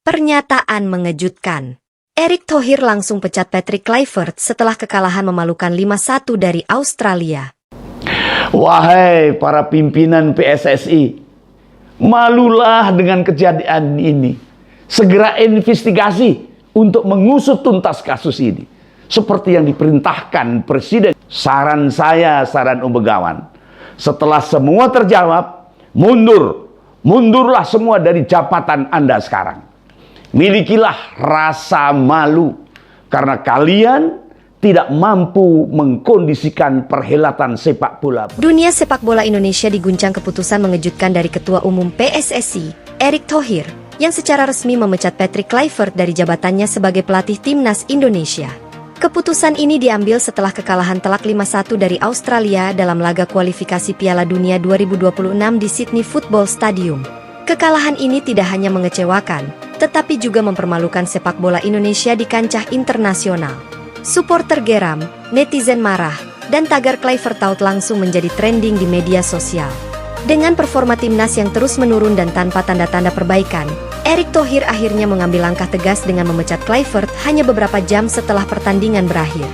Pernyataan mengejutkan. Erick Thohir langsung pecat Patrick Kluivert setelah kekalahan memalukan 5-1 dari Australia. Wahai para pimpinan PSSI, malulah dengan kejadian ini. Segera investigasi untuk mengusut tuntas kasus ini. Seperti yang diperintahkan Presiden. Saran saya, saran Begawan, setelah semua terjawab, mundurlah semua dari jabatan Anda sekarang. Milikilah rasa malu karena kalian tidak mampu mengkondisikan perhelatan sepak bola. Dunia sepak bola Indonesia diguncang keputusan mengejutkan dari Ketua Umum PSSI, Erick Thohir, yang secara resmi memecat Patrick Kluivert dari jabatannya sebagai pelatih timnas Indonesia. Keputusan ini diambil setelah kekalahan telak 5-1 dari Australia dalam laga kualifikasi Piala Dunia 2026 di Sydney Football Stadium. Kekalahan ini tidak hanya mengecewakan, tetapi juga mempermalukan sepak bola Indonesia di kancah internasional. Supporter geram, netizen marah, dan tagar Kluivert out langsung menjadi trending di media sosial. Dengan performa timnas yang terus menurun dan tanpa tanda-tanda perbaikan, Erick Thohir akhirnya mengambil langkah tegas dengan memecat Kluivert hanya beberapa jam setelah pertandingan berakhir.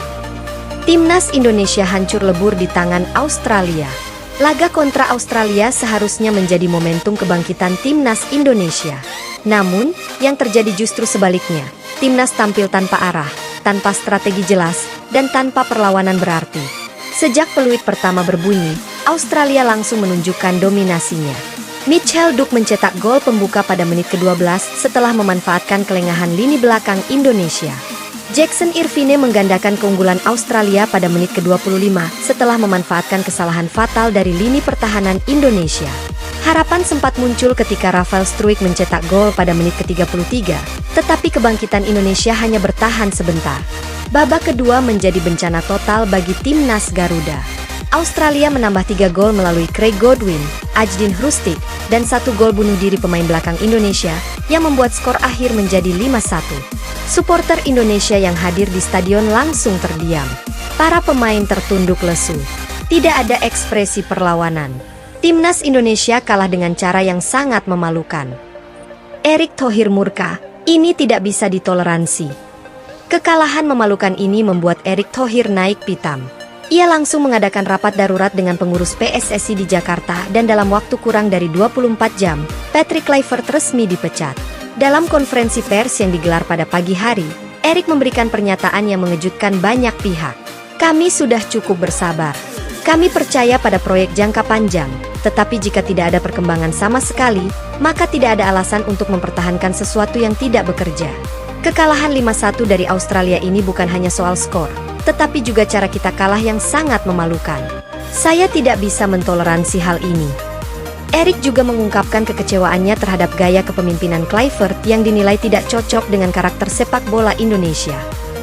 Timnas Indonesia hancur lebur di tangan Australia. Laga kontra Australia seharusnya menjadi momentum kebangkitan timnas Indonesia. Namun, yang terjadi justru sebaliknya. Timnas tampil tanpa arah, tanpa strategi jelas, dan tanpa perlawanan berarti. Sejak peluit pertama berbunyi, Australia langsung menunjukkan dominasinya. Mitchell Duke mencetak gol pembuka pada menit ke-12 setelah memanfaatkan kelengahan lini belakang Indonesia. Jackson Irvine menggandakan keunggulan Australia pada menit ke-25 setelah memanfaatkan kesalahan fatal dari lini pertahanan Indonesia. Harapan sempat muncul ketika Rafael Struijk mencetak gol pada menit ke-33, tetapi kebangkitan Indonesia hanya bertahan sebentar. Babak kedua menjadi bencana total bagi timnas Garuda. Australia menambah 3 gol melalui Craig Godwin, Ajdin Hrustic, dan 1 gol bunuh diri pemain belakang Indonesia yang membuat skor akhir menjadi 5-1. Supporter Indonesia yang hadir di stadion langsung terdiam. Para pemain tertunduk lesu. Tidak ada ekspresi perlawanan. Timnas Indonesia kalah dengan cara yang sangat memalukan. Erick Thohir murka, ini tidak bisa ditoleransi. Kekalahan memalukan ini membuat Erick Thohir naik pitam. Ia langsung mengadakan rapat darurat dengan pengurus PSSI di Jakarta dan dalam waktu kurang dari 24 jam, Patrick Kluivert resmi dipecat. Dalam konferensi pers yang digelar pada pagi hari, Erick memberikan pernyataan yang mengejutkan banyak pihak. Kami sudah cukup bersabar. Kami percaya pada proyek jangka panjang, tetapi jika tidak ada perkembangan sama sekali, maka tidak ada alasan untuk mempertahankan sesuatu yang tidak bekerja. Kekalahan 5-1 dari Australia ini bukan hanya soal skor, tetapi juga cara kita kalah yang sangat memalukan. Saya tidak bisa mentoleransi hal ini. Erick juga mengungkapkan kekecewaannya terhadap gaya kepemimpinan Kluivert yang dinilai tidak cocok dengan karakter sepak bola Indonesia.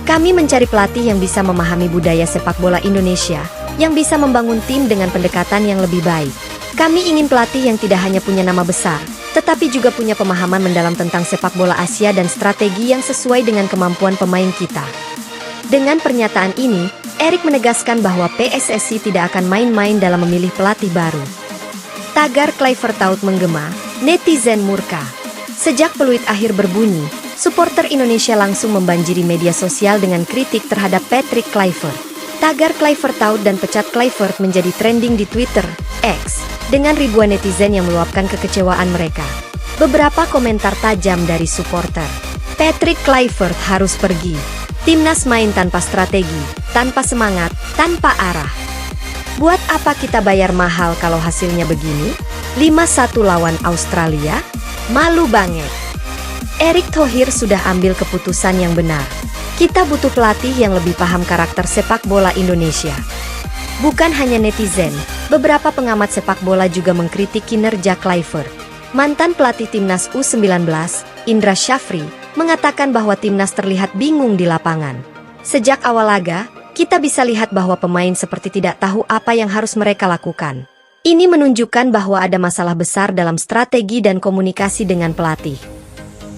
Kami mencari pelatih yang bisa memahami budaya sepak bola Indonesia, yang bisa membangun tim dengan pendekatan yang lebih baik. Kami ingin pelatih yang tidak hanya punya nama besar, tetapi juga punya pemahaman mendalam tentang sepak bola Asia dan strategi yang sesuai dengan kemampuan pemain kita. Dengan pernyataan ini, Erick menegaskan bahwa PSSI tidak akan main-main dalam memilih pelatih baru. Tagar Kluivert out menggema, netizen murka. Sejak peluit akhir berbunyi, supporter Indonesia langsung membanjiri media sosial dengan kritik terhadap Patrick Kluivert. Tagar Kluivert out dan pecat Kluivert menjadi trending di Twitter, X, dengan ribuan netizen yang meluapkan kekecewaan mereka. Beberapa komentar tajam dari supporter. Patrick Kluivert harus pergi. Timnas main tanpa strategi, tanpa semangat, tanpa arah. Buat apa kita bayar mahal kalau hasilnya begini? 5-1 lawan Australia? Malu banget. Erick Thohir sudah ambil keputusan yang benar. Kita butuh pelatih yang lebih paham karakter sepak bola Indonesia. Bukan hanya netizen, beberapa pengamat sepak bola juga mengkritik kinerja Kluivert. Mantan pelatih timnas U19, Indra Syafri, mengatakan bahwa timnas terlihat bingung di lapangan. Sejak awal laga, kita bisa lihat bahwa pemain seperti tidak tahu apa yang harus mereka lakukan. Ini menunjukkan bahwa ada masalah besar dalam strategi dan komunikasi dengan pelatih.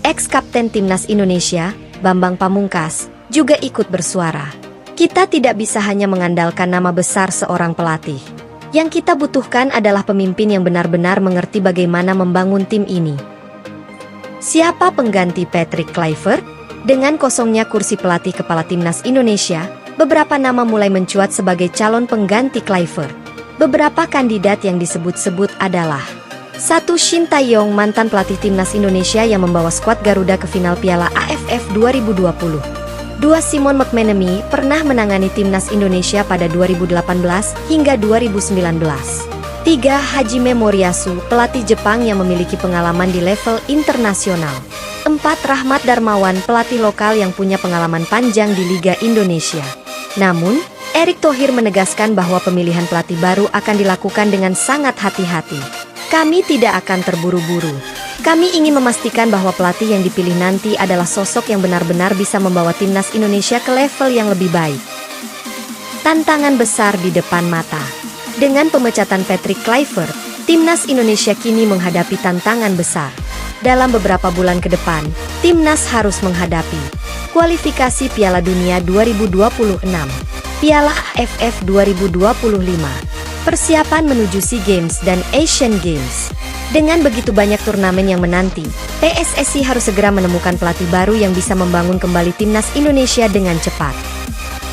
Ex-kapten timnas Indonesia, Bambang Pamungkas, juga ikut bersuara. Kita tidak bisa hanya mengandalkan nama besar seorang pelatih. Yang kita butuhkan adalah pemimpin yang benar-benar mengerti bagaimana membangun tim ini. Siapa pengganti Patrick Kluivert? Dengan kosongnya kursi pelatih kepala timnas Indonesia, beberapa nama mulai mencuat sebagai calon pengganti Kluivert. Beberapa kandidat yang disebut-sebut adalah 1. Shin Tae-yong, mantan pelatih timnas Indonesia yang membawa skuad Garuda ke final Piala AFF 2020. 2. Simon McManamy, pernah menangani timnas Indonesia pada 2018 hingga 2019. 3. Hajime Moriyasu, pelatih Jepang yang memiliki pengalaman di level internasional. 4. Rahmat Darmawan, pelatih lokal yang punya pengalaman panjang di Liga Indonesia. Namun, Erick Thohir menegaskan bahwa pemilihan pelatih baru akan dilakukan dengan sangat hati-hati. Kami tidak akan terburu-buru. Kami ingin memastikan bahwa pelatih yang dipilih nanti adalah sosok yang benar-benar bisa membawa timnas Indonesia ke level yang lebih baik. Tantangan besar di depan mata. Dengan pemecatan Patrick Kluivert, timnas Indonesia kini menghadapi tantangan besar. Dalam beberapa bulan ke depan, timnas harus menghadapi kualifikasi Piala Dunia 2026, Piala AFF 2025, persiapan menuju SEA Games dan Asian Games. Dengan begitu banyak turnamen yang menanti, PSSI harus segera menemukan pelatih baru yang bisa membangun kembali timnas Indonesia dengan cepat.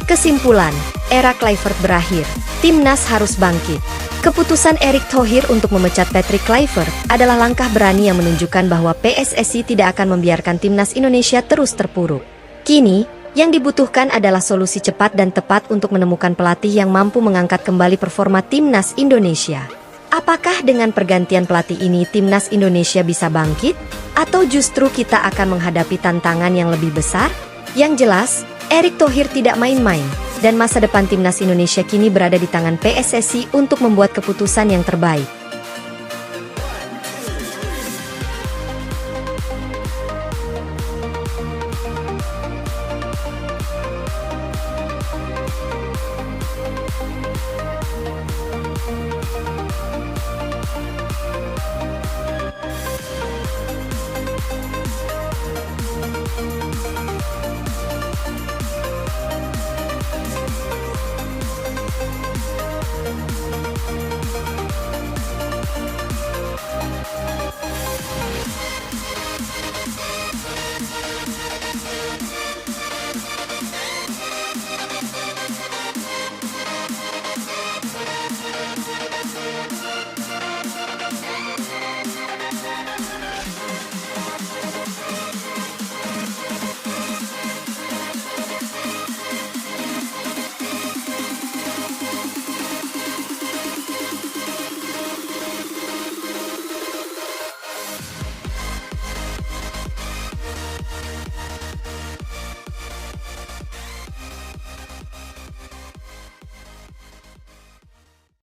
Kesimpulan, era Kluivert berakhir, timnas harus bangkit. Keputusan Erick Thohir untuk memecat Patrick Kluivert adalah langkah berani yang menunjukkan bahwa PSSI tidak akan membiarkan timnas Indonesia terus terpuruk. Kini, yang dibutuhkan adalah solusi cepat dan tepat untuk menemukan pelatih yang mampu mengangkat kembali performa timnas Indonesia. Apakah dengan pergantian pelatih ini timnas Indonesia bisa bangkit? Atau justru kita akan menghadapi tantangan yang lebih besar? Yang jelas, Erick Thohir tidak main-main, dan masa depan timnas Indonesia kini berada di tangan PSSI untuk membuat keputusan yang terbaik.